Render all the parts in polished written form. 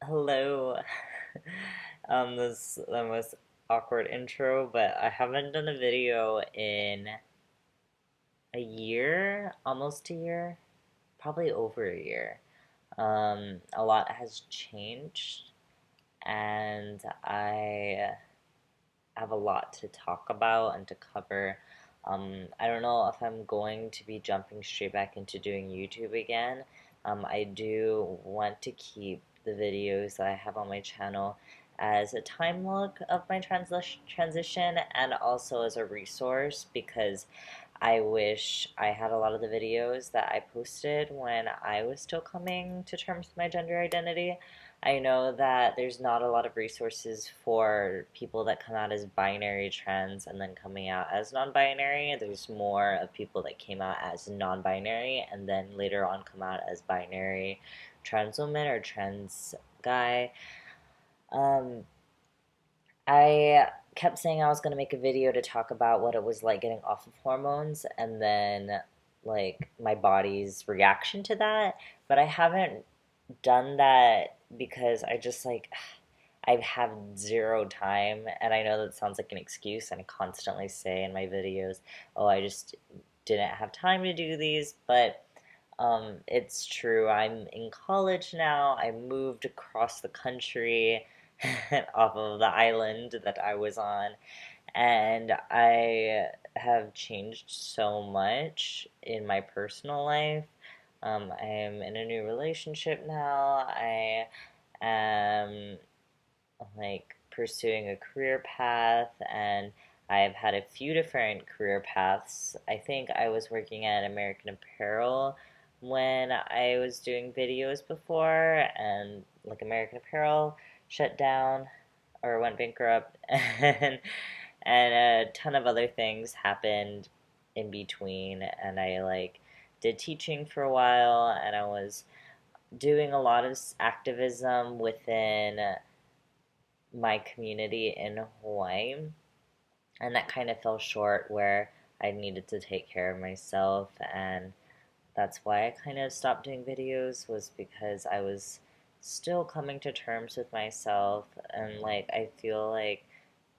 Hello. This is the most awkward intro, but I haven't done a video in a year, almost a year, probably over a year. A lot has changed, and I have a lot to talk about and to cover. I don't know if I'm going to be jumping straight back into doing YouTube again. I do want to keep the videos that I have on my channel as a time look of my transition and also as a resource because I wish I had a lot of the videos that I posted when I was still coming to terms with my gender identity. I know that there's not a lot of resources for people that come out as binary trans and then coming out as non-binary. There's more of people that came out as non-binary and then later on come out as binary trans woman or trans guy. Um, I kept saying I was going to make a video to talk about what it was like getting off of hormones and then like my body's reaction to that, but I haven't done that because I just like I have zero time, and I know that sounds like an excuse, and I constantly say in my videos, "Oh, I just didn't have time to do these," but it's true. I'm in college now. I moved across the country off of the island that I was on, and I have changed so much in my personal life. I am in a new relationship now. I am like pursuing a career path, and I've had a few different career paths. I think I was working at American Apparel when I was doing videos before, and like American Apparel shut down or went bankrupt, and a ton of other things happened in between, and I like did teaching for a while, and I was doing a lot of activism within my community in Hawaii, and that kind of fell short where I needed to take care of myself, and that's why I kind of stopped doing videos, was because I was still coming to terms with myself, and like I feel like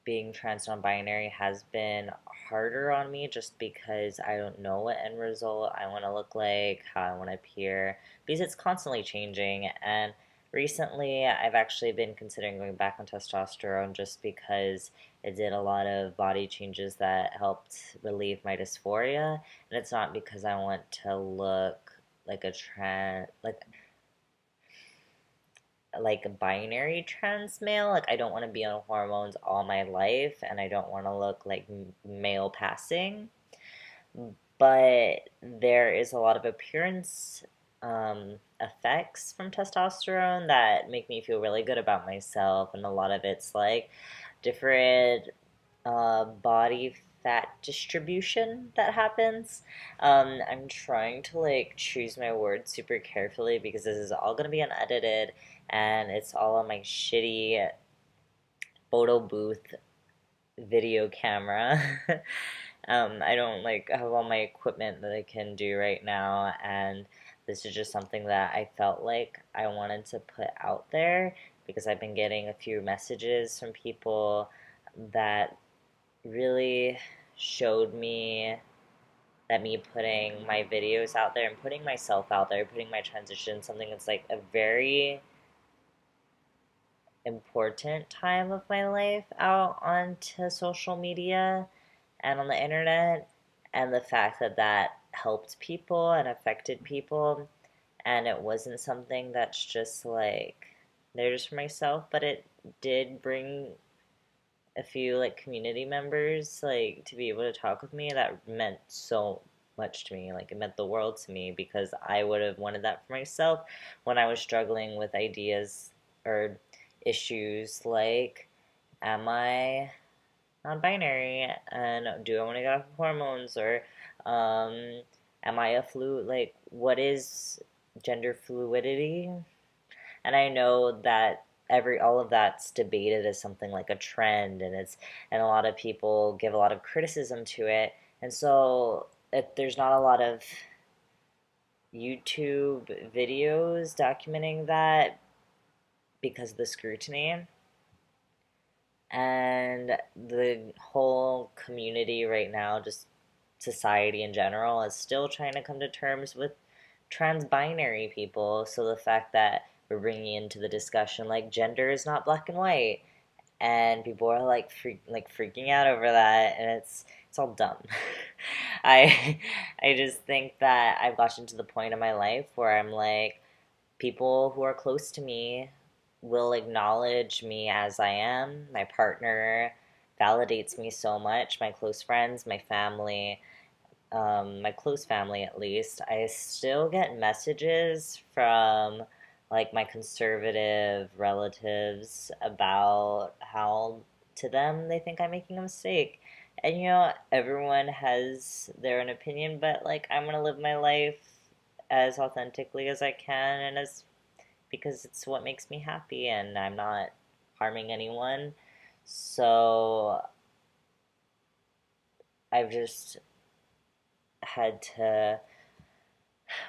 being trans non-binary has been harder on me just because I don't know what end result I want to look like, how I want to appear, because it's constantly changing. And recently, I've actually been considering going back on testosterone just because it did a lot of body changes that helped relieve my dysphoria. And it's not because I want to look like a trans, like a binary trans male. Like I don't want to be on hormones all my life, and I don't want to look like male passing. But there is a lot of appearance effects from testosterone that make me feel really good about myself, and a lot of it's like different body fat distribution that happens. I'm trying to like choose my words super carefully because this is all gonna be unedited and it's all on my shitty photo booth video camera. I don't like have all my equipment that I can do right now, and this is just something that I felt like I wanted to put out there because I've been getting a few messages from people that really showed me that me putting my videos out there and putting myself out there, putting my transition, something that's like a very important time of my life out onto social media and on the internet, and the fact that that helped people and affected people, and it wasn't something that's just like there just for myself, but it did bring a few like community members like to be able to talk with me. That meant so much to me. Like it meant the world to me because I would have wanted that for myself when I was struggling with ideas or issues like, am I non-binary and do I want to get off of hormones, or um am I a flu, like what is gender fluidity? And I know that every all of that's debated as something like a trend, and it's and a lot of people give a lot of criticism to it, and so there's not a lot of YouTube videos documenting that because of the scrutiny. And the whole community right now, just society in general, is still trying to come to terms with trans binary people. So the fact that we're bringing into the discussion like gender is not black and white, and people are like freaking out over that, and it's all dumb. I I just think that I've gotten to the point in my life where I'm like, people who are close to me will acknowledge me as I am. My partner validates me so much. My close friends, my family, my close family at least. I still get messages from like my conservative relatives about how to them they think I'm making a mistake. And everyone has their own opinion, but like I'm gonna live my life as authentically as I can and as because it's what makes me happy and I'm not harming anyone. So I've just had to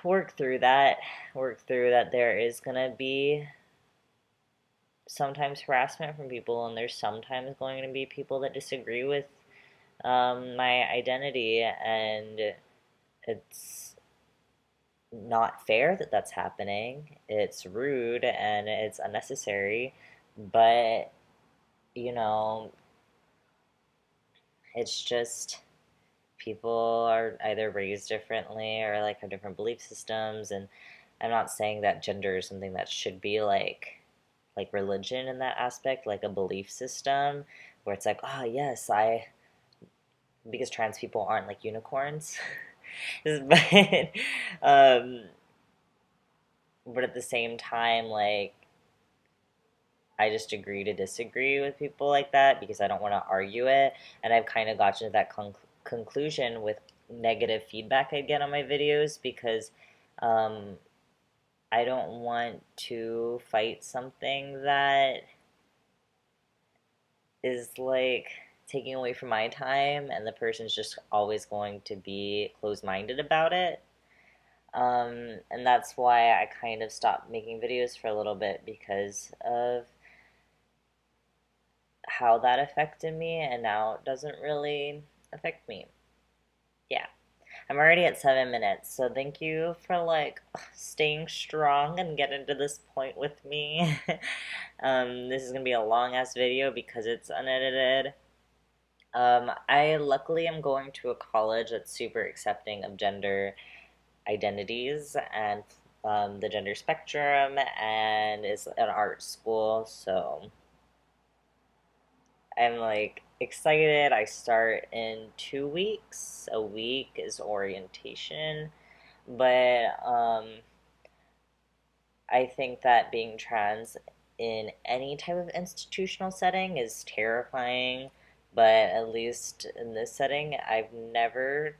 work through that there is going to be sometimes harassment from people, and there's sometimes going to be people that disagree with my identity, and it's not fair that that's happening. It's rude and it's unnecessary, but you know, it's just people are either raised differently or like have different belief systems, and I'm not saying that gender is something that should be like religion in that aspect, like a belief system where it's like, oh yes, I because trans people aren't like unicorns. but um but at the same time, like, I just agree to disagree with people like that because I don't want to argue it. And I've kind of gotten to that conclusion with negative feedback I get on my videos because um, I don't want to fight something that is like taking away from my time and the person's just always going to be closed minded about it. And that's why I kind of stopped making videos for a little bit because of how that affected me, and now it doesn't really affect me. Yeah. I'm already at 7 minutes, so thank you for like staying strong and getting to this point with me. This is gonna be a long ass video because it's unedited. I luckily am going to a college that's super accepting of gender identities and the gender spectrum, and is an art school, so I'm like excited. I start in 2 weeks. A week is orientation, but I think that being trans in any type of institutional setting is terrifying. But at least in this setting, I've never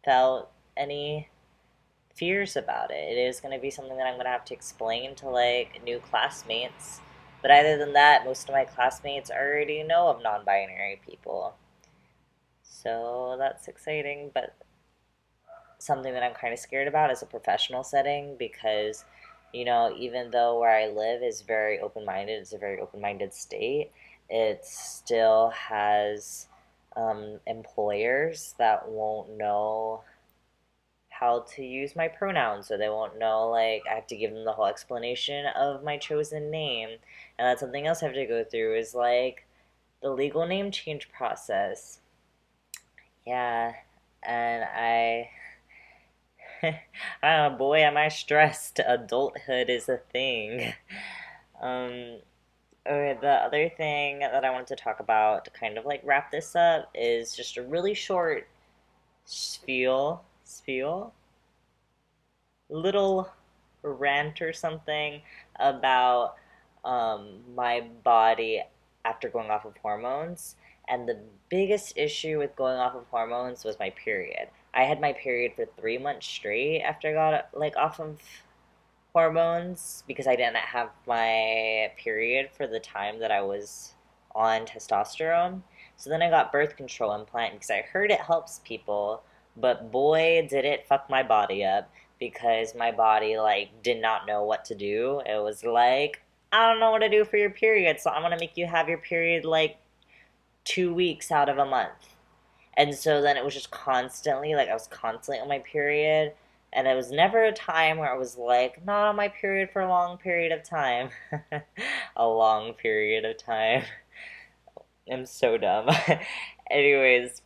felt any fears about it. It is going to be something that I'm going to have to explain to like new classmates. But other than that, most of my classmates already know of non binary people. So that's exciting, but something that I'm kind of scared about is a professional setting because, even though where I live is very open minded, it's a very open minded state, it still has employers that won't know how to use my pronouns, or they won't know, like, I have to give them the whole explanation of my chosen name. And that's something else I have to go through is like the legal name change process. Yeah, and oh boy, am I stressed. Adulthood is a thing. Um, okay, the other thing that I wanted to talk about to kind of like wrap this up is just a really short spiel, little rant or something about my body after going off of hormones. And the biggest issue with going off of hormones was my period. I had my period for 3 months straight after I got like off of hormones because I didn't have my period for the time that I was on testosterone. So then I got birth control implant because I heard it helps people, but boy did it fuck my body up because my body like did not know what to do. It was like I don't know what to do for your period, so I'm gonna make you have your period like 2 weeks out of a month. And so then it was just constantly, like, I was constantly on my period. And it was never a time where I was like, not on my period for a long period of time. A long period of time. I'm so dumb. Anyways,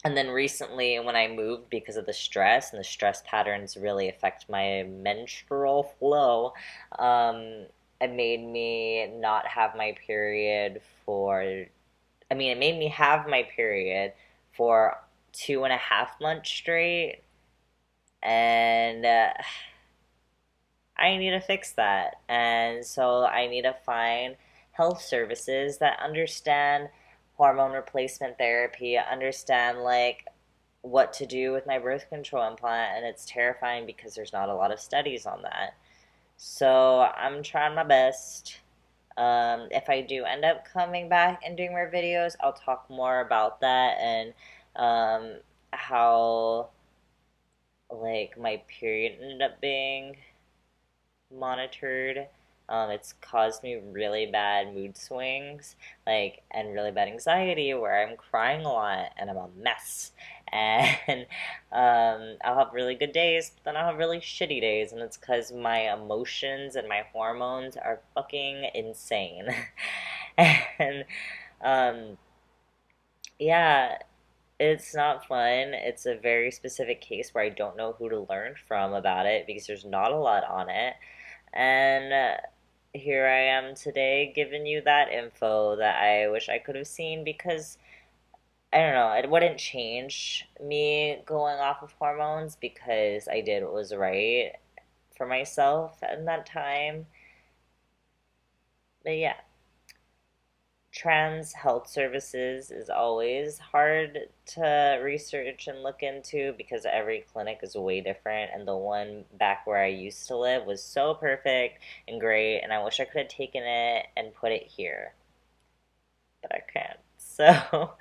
and then recently, when I moved because of the stress, and the stress patterns really affect my menstrual flow, um, it made me not have my period for, I mean, it made me have my period for 2.5 months straight, and I need to fix that. And so I need to find health services that understand hormone replacement therapy, understand like what to do with my birth control implant, and it's terrifying because there's not a lot of studies on that. So I'm trying my best. If I do end up coming back and doing more videos, I'll talk more about that and how like my period ended up being monitored. It's caused me really bad mood swings, like, and really bad anxiety where I'm crying a lot and I'm a mess. And I'll have really good days, but then I'll have really shitty days, and it's because my emotions and my hormones are fucking insane. And um, yeah, it's not fun. It's a very specific case where I don't know who to learn from about it because there's not a lot on it. And here I am today giving you that info that I wish I could have seen because I don't know, it wouldn't change me going off of hormones because I did what was right for myself at that time. But yeah, trans health services is always hard to research and look into because every clinic is way different, and the one back where I used to live was so perfect and great, and I wish I could have taken it and put it here, but I can't. So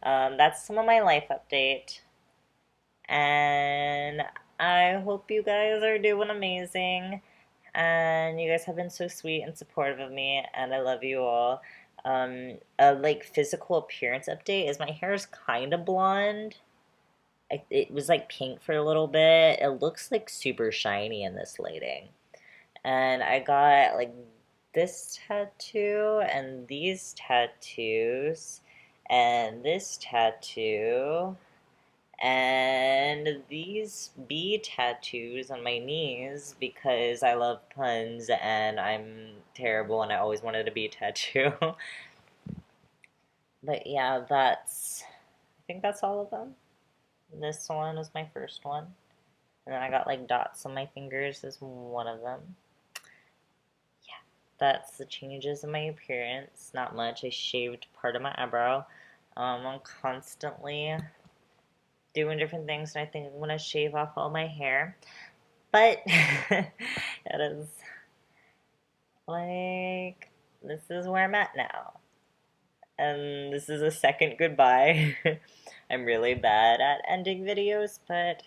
that's some of my life update, and I hope you guys are doing amazing. And you guys have been so sweet and supportive of me, and I love you all. A like physical appearance update is my hair is kind of blonde. It was like pink for a little bit. It looks like super shiny in this lighting. And I got like this tattoo and these tattoos and this tattoo and these bee tattoos on my knees because I love puns and I'm terrible and I always wanted a bee tattoo. But yeah, I think that's all of them. This one is my first one. And then I got like dots on my fingers is one of them. Yeah, that's the changes in my appearance. Not much. I shaved part of my eyebrow. I'm constantly doing different things, and I think I'm gonna shave off all my hair. But it is like this is where I'm at now. And this is a second goodbye. I'm really bad at ending videos, but